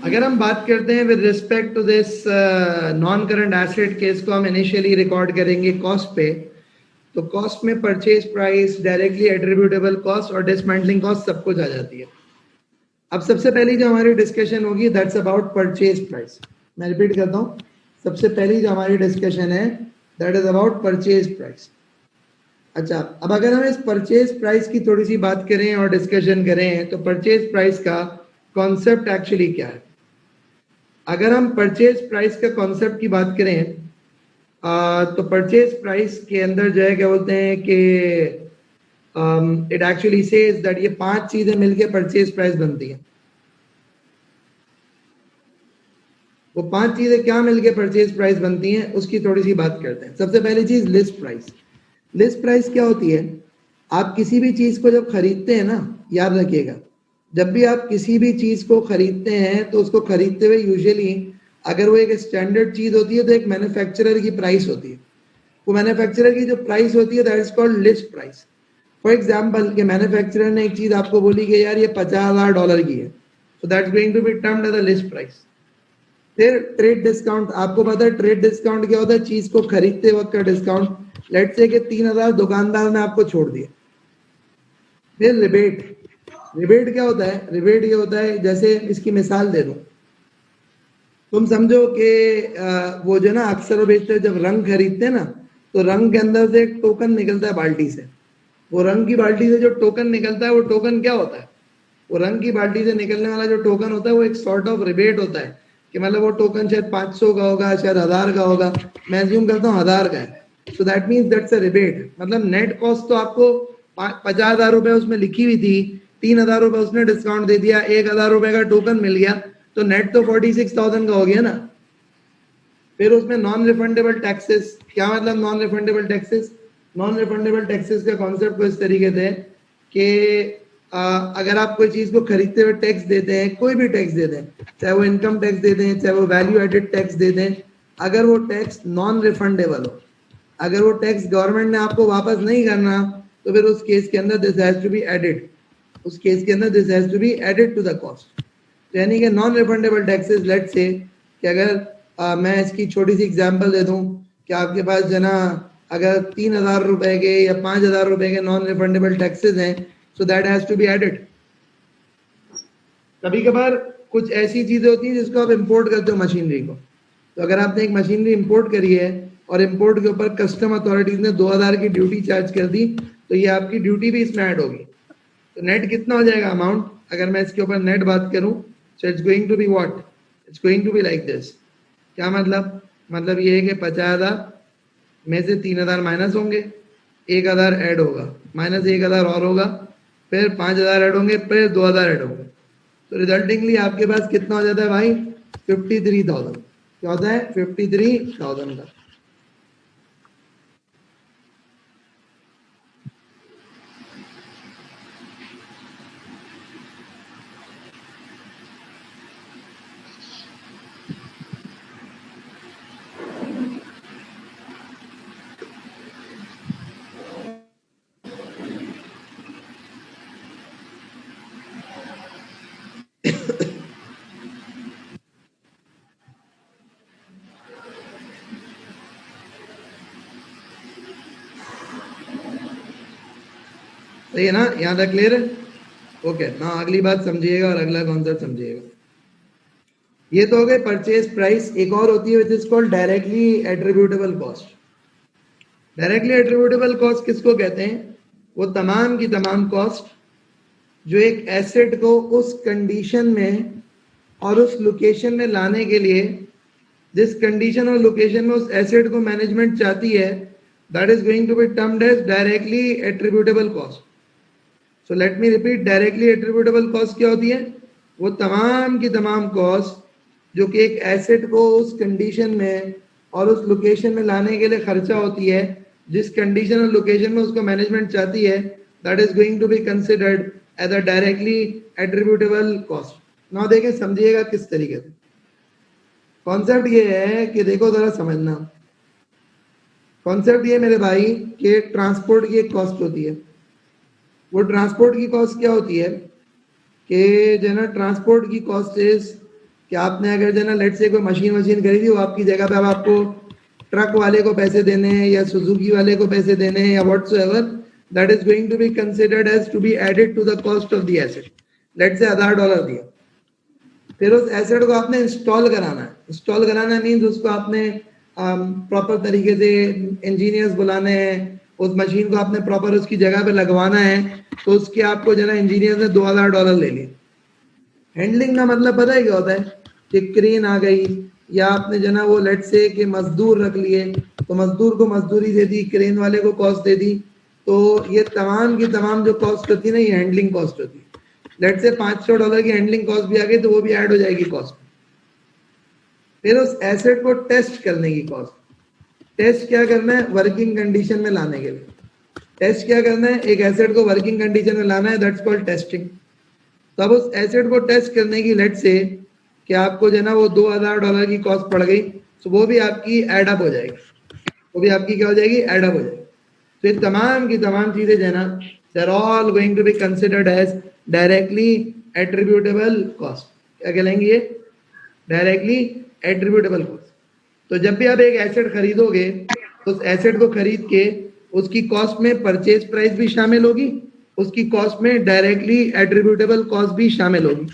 अगर हम बात करते हैं with respect to this non current asset case को हम इनिशियली रिकॉर्ड करेंगे कॉस्ट पे, तो कॉस्ट में purchase price, directly attributable cost और डिसमेंटलिंग कॉस्ट सब कुछ आ जाती है। अब सबसे पहली जो हमारी डिस्कशन होगी दैट्स अबाउट परचेज प्राइस। मैं रिपीट करता हूँ, सबसे पहली जो हमारी डिस्कशन है that is about purchase price. अच्छा, अब अगर हम इस परचेज प्राइस की थोड़ी सी बात करें और डिस्कशन करें तो परचेज प्राइस का कॉन्सेप्ट एक्चुअली क्या है। अगर हम परचेज प्राइस का कॉन्सेप्ट की बात करें तो परचेज प्राइस के अंदर जो है क्या बोलते हैं कि इट एक्चुअली सेज दैट ये 5 चीजें मिलके परचेज प्राइस बनती हैं। वो 5 चीजें क्या मिलके परचेज प्राइस बनती हैं उसकी थोड़ी सी बात करते हैं। सबसे पहली चीज लिस्ट प्राइस। लिस्ट प्राइस क्या होती है, आप किसी भी चीज को जब खरीदते हैं ना, याद रखिएगा, जब भी आप किसी भी चीज को खरीदते हैं तो उसको खरीदते हुए यूजुअली अगर वो एक स्टैंडर्ड चीज होती है तो एक मैन्युफैक्चरर की प्राइस होती है। वो मैन्युफैक्चरर की जो प्राइस होती है that is called list price. For example कि मैन्युफैक्चरर ने एक चीज आपको बोली कि यार ये $50,000 की है, so that's going to be termed as a list price. फिर ट्रेड डिस्काउंट, आपको पता है ट्रेड डिस्काउंट क्या होता है, चीज को खरीदते वक्त का डिस्काउंट। लेट्स से कि 3,000 दुकानदार ने आपको छोड़ दिया। फिर रिबेट। रिबेट क्या होता है, रिबेट ये होता है, जैसे इसकी मिसाल दे दूं, तुम समझो कि वो जो ना अक्सर बेचते जब रंग खरीदते हैं ना, तो रंग के अंदर से एक टोकन निकलता है बाल्टी से। वो रंग की बाल्टी से जो टोकन निकलता है वो टोकन क्या होता है, वो रंग की बाल्टी से निकलने वाला जो टोकन होता है वो एक सॉर्ट ऑफ रिबेट होता है कि मतलब वो टोकन शायद 500 का होगा, शायद 1000 का होगा, मैं अज्यूम करता हूँ 1000 का है। So that means that's a rebate. मतलब नेट कॉस्ट तो आपको 50,000 रुपए उसमें लिखी हुई थी, 3,000 रुपए उसने डिस्काउंट दे दिया, 1,000 रुपए का टोकन मिल गया, तो नेट तो 46,000 का हो गया ना। फिर उसमें नॉन रिफंडेबल टैक्सेस। क्या मतलब non refundable taxes? Non refundable taxes का कॉन्सेप्ट को इस तरीके से कि अगर आप कोई चीज को खरीदते हुए टैक्स देते हैं, कोई भी टैक्स देते हैं, चाहे वो इनकम टैक्स देते हैं, चाहे वो वैल्यू एडेड टैक्स देते हैं, अगर वो टैक्स नॉन रिफंडेबल हो, अगर वो टैक्स गवर्नमेंट ने आपको वापस नहीं करना, तो फिर उस केस के अंदर this has to be added, उस केस के अंदर this has to be added to the cost. यानी कि non refundable taxes, let's say कि अगर मैं इसकी छोटी सी एग्जांपल दे दूं कि आपके पास जो ना अगर 3,000 रुपए के या 5,000 रुपए के नॉन रिफंडेबल टैक्सेस हैं, so that has to be added. कभी कभार कुछ ऐसी चीजें होती हैं जिसको आप इंपोर्ट करते हो मशीनरी को, तो अगर आपने एक मशीनरी इंपोर्ट करी है और इंपोर्ट के ऊपर कस्टम अथॉरिटीज ने 2,000 की ड्यूटी चार्ज कर दी, तो ये आपकी ड्यूटी भी इसमें ऐड होगी। तो नेट कितना हो जाएगा अमाउंट, अगर मैं इसके ऊपर नेट बात करूं, so it's going to be what, it's going to be like this। क्या मतलब ये है कि 50,000 में से 3,000 माइनस होंगे, 1,000 ऐड होगा, माइनस 1,000 और होगा, फिर 5,000 ऐड होंगे, फिर 2,000 ऐड होंगे, तो रिजल्टिंगली आपके पास कितना हो जाता है भाई, 53,000। क्या होता है, 53,000 का। सही है ना, यहाँ तक क्लियर है? ओके ना, अगली बात समझिएगा और अगला कॉन्सेप्ट समझिएगा। ये तो हो गए परचेज प्राइस। एक और होती है which is called directly attributable cost. Directly attributable cost किसको कहते हैं, वो तमाम की तमाम कॉस्ट जो एक एसेट को उस कंडीशन में और उस लोकेशन में लाने के लिए, जिस कंडीशन और लोकेशन में उस एसेट को मैनेजमेंट चाहती है, that is going to be termed as directly attributable cost. So let me repeat, directly attributable cost क्या होती है, वो तमाम की तमाम कॉस्ट जो कि एक एसेट को उस कंडीशन में और उस लोकेशन में लाने के लिए खर्चा होती है, जिस कंडीशन और लोकेशन में उसको मैनेजमेंट चाहती है, that is going to be considered as a directly attributable cost. Now देखें, समझिएगा किस तरीके से। कॉन्सेप्ट ये है कि देखो जरा समझना, कॉन्सेप्ट ये मेरे भाई कि ट्रांसपोर्ट की एक कॉस्ट होती है। वो ट्रांसपोर्ट की कॉस्ट क्या होती है कि जो है ना, ट्रांसपोर्ट की कॉस्ट इज कि आपने अगर जो ना लेट से कोई मशीन खरीदी, वो आपकी जगह पे अब आपको ट्रक वाले को पैसे देने हैं या सुजुकी वाले को पैसे देने हैं या whatsoever, that is going to be considered as to be added to the cost of the asset. Let say $1000 दिया, फिर उस एसेट को आपने इंस्टॉल कराना है। इंस्टॉल कराना मीन्स उसको आपने प्रॉपर तरीके से इंजीनियर्स बुलाने हैं, उस मशीन को आपने प्रॉपर उसकी जगह पे लगवाना है, तो उसके आपको जो ना इंजीनियर ने $2000 ले लिए। हैंडलिंग का मतलब पता है क्या होता है कि क्रेन आ गई या आपने जो ना वो लेट से कि मजदूर रख लिए, तो मजदूर को मजदूरी दे दी, क्रेन वाले को कॉस्ट दे दी, तो ये तमाम की तमाम जो कॉस्ट होती है ना, ये हैंडलिंग कॉस्ट होती है। लेट से $500 की हैंडलिंग कॉस्ट भी आ गई तो वो भी ऐड हो जाएगी कॉस्ट। फिर उस एसेट को टेस्ट करने की कॉस्ट। टेस्ट क्या करना है? वर्किंग कंडीशन में लाने के लिए। टेस्ट क्या करना है? एक एसेट को वर्किंग कंडीशन में लाना है, दैट्स कॉल्ड टेस्टिंग। तब उस एसेट को टेस्ट करने की लेट से कि आपको जो ना वो $2000 की कॉस्ट पड़ गई, तो वो भी आपकी एड अप हो जाएगी, वो भी आपकी क्या हो जाएगी? एड अप हो जाएगी। तो ये तमाम की तमाम चीजें जो है ना, they are all going to be considered as directly attributable cost. क्या कहलाएंगे ये? Directly attributable cost. तो जब भी आप एक एसेट खरीदोगे, तो उस एसेट को खरीद के उसकी कॉस्ट में परचेज प्राइस भी शामिल होगी, उसकी कॉस्ट में डायरेक्टली एट्रीब्यूटेबल कॉस्ट भी शामिल होगी।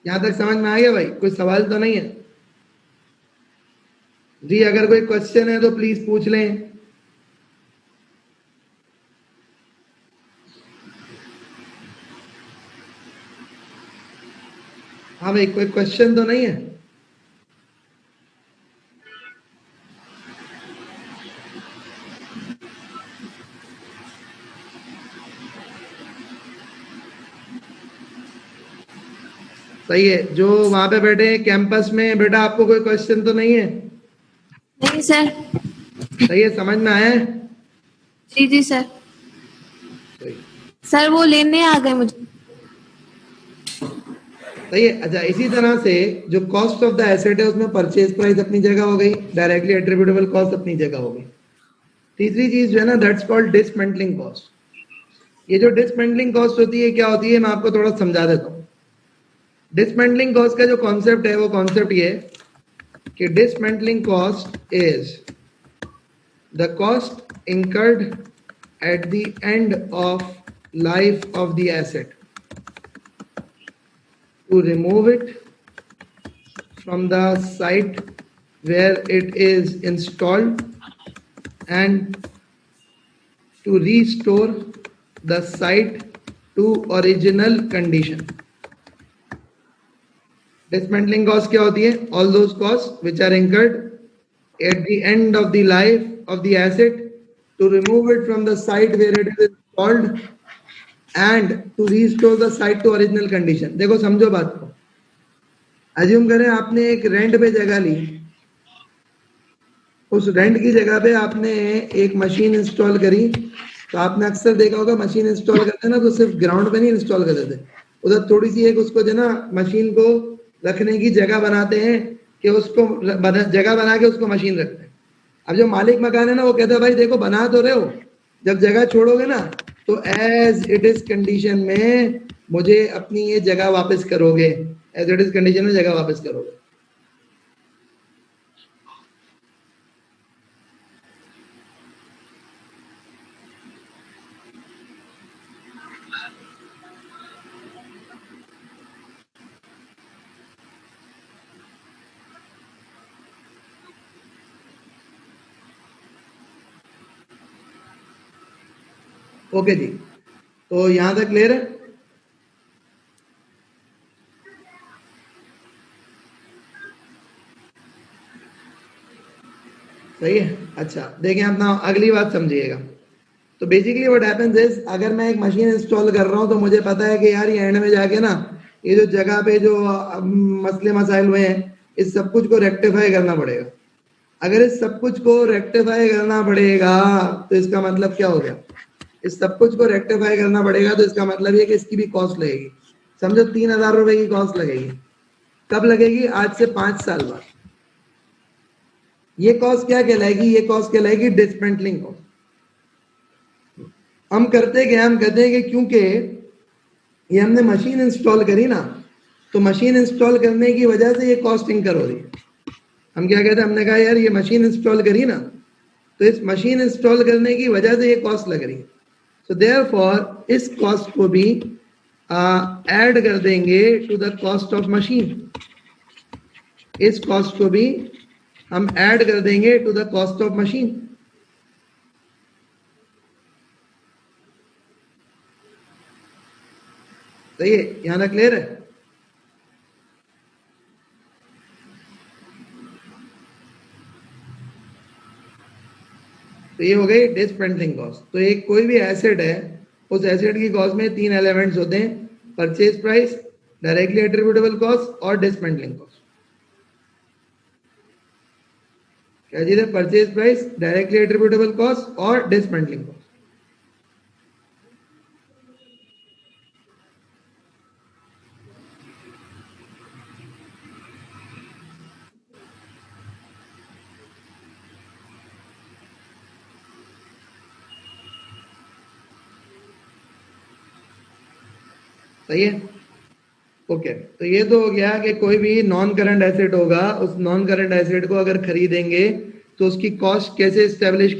यहां तक समझ में आ गया भाई? कोई सवाल तो नहीं है जी? अगर कोई क्वेश्चन है तो प्लीज पूछ लें। हाँ भाई, कोई क्वेश्चन तो नहीं है? सही है। जो वहां पे बैठे हैं कैंपस में, बेटा आपको कोई क्वेश्चन तो नहीं है? नहीं सर। सही है, समझ में आया है? जी जी सर। सही सर वो लेने आ गए मुझे। सही है। अच्छा, इसी तरह से जो कॉस्ट ऑफ द एसेट है उसमें परचेज प्राइस अपनी जगह हो गई, डायरेक्टली एट्रीब्यूटेबल कॉस्ट अपनी जगह हो गई। तीसरी चीज जो है ना, दैट्स कॉल्ड डिसमेंटलिंग कॉस्ट। ये जो डिसमेंटलिंग कॉस्ट होती है, क्या होती है, मैं आपको थोड़ा समझा देता हूँ। डिसमेंटलिंग कॉस्ट का जो कॉन्सेप्ट है, वो कॉन्सेप्ट ये है कि dismantling cost is the cost incurred at the end of life of the asset to remove it from the site where it is installed and to restore the site to original condition. Dismantling cost क्या होती है? All those costs which are incurred at the end of the life of the asset to remove it from the site where it is installed and to restore the site to original condition. देखो समझो बात को। Assume करें आपने एक rent पे जगह ली, उस रेंट की जगह पे आपने एक मशीन इंस्टॉल करी, तो आपने अक्सर देखा होगा मशीन इंस्टॉल करते हैं ना, तो सिर्फ ग्राउंड पे नहीं इंस्टॉल कर देते, उधर थोड़ी सी एक उसको जो ना मशीन को रखने की जगह बनाते हैं कि उसको जगह बना के उसको मशीन रखते हैं। अब जो मालिक मकान है ना, वो कहता है भाई देखो बना तो रहे हो, जब जगह छोड़ोगे ना तो एज इट इज कंडीशन में मुझे अपनी ये जगह वापस करोगे, एज इट इज कंडीशन में जगह वापस करोगे। ओके जी, तो यहां तक क्लियर है? सही है। अच्छा देखें, अपना अगली बात समझिएगा। तो बेसिकली व्हाट हैपेंस इज, अगर मैं एक मशीन इंस्टॉल कर रहा हूं तो मुझे पता है कि यार ये एंड में जाके ना ये जो जगह पे जो मसले मसाइल हुए हैं, इस सब कुछ को रेक्टिफाई करना पड़ेगा। अगर इस सब कुछ को रेक्टिफाई करना पड़ेगा तो इसका मतलब क्या हो गया? इस सब कुछ को रेक्टिफाई करना पड़ेगा तो इसका मतलब ये कि इसकी भी कॉस्ट लगेगी। समझो 3000 रुपए की कॉस्ट लगेगी। कब लगेगी? आज से 5 साल बाद। ये कॉस्ट क्या कहलाएगी? ये कॉस्ट कहलाएगी डिसमेंटलिंग कॉस्ट। हम करते क्या? हम कहते हैं कि क्योंकि ये हमने मशीन इंस्टॉल करी ना, तो मशीन इंस्टॉल करने की वजह से ये कॉस्ट इंकर हो रही है। हम क्या कहते हैं, हमने कहा यार ये मशीन इंस्टॉल करी ना, तो इस मशीन इंस्टॉल करने की वजह से ये कॉस्ट लग रही है। सो देयरफॉर इस कॉस्ट को भी ऐड कर देंगे to the cost of machine. इस कॉस्ट को भी हम ऐड कर देंगे to the cost of machine. सही है, यहां तक क्लियर है? तो ये हो गई डिस्मेंटलिंग कॉस्ट। तो एक कोई भी एसेट है, उस एसेट की कॉस्ट में 3 एलिमेंट्स होते हैं, purchase price, directly attributable cost और डिस्मेंटलिंग कॉस्ट। क्या चीज है? Purchase price, directly attributable cost और डिसमेंटलिंग कॉस्ट। सही है? ओके, तो ये तो हो गया कि कोई भी नॉन करंट एसेट होगा, उस नॉन करंट एसेट को अगर खरीदेंगे तो उसकी कॉस्ट कैसे एस्टेब्लिश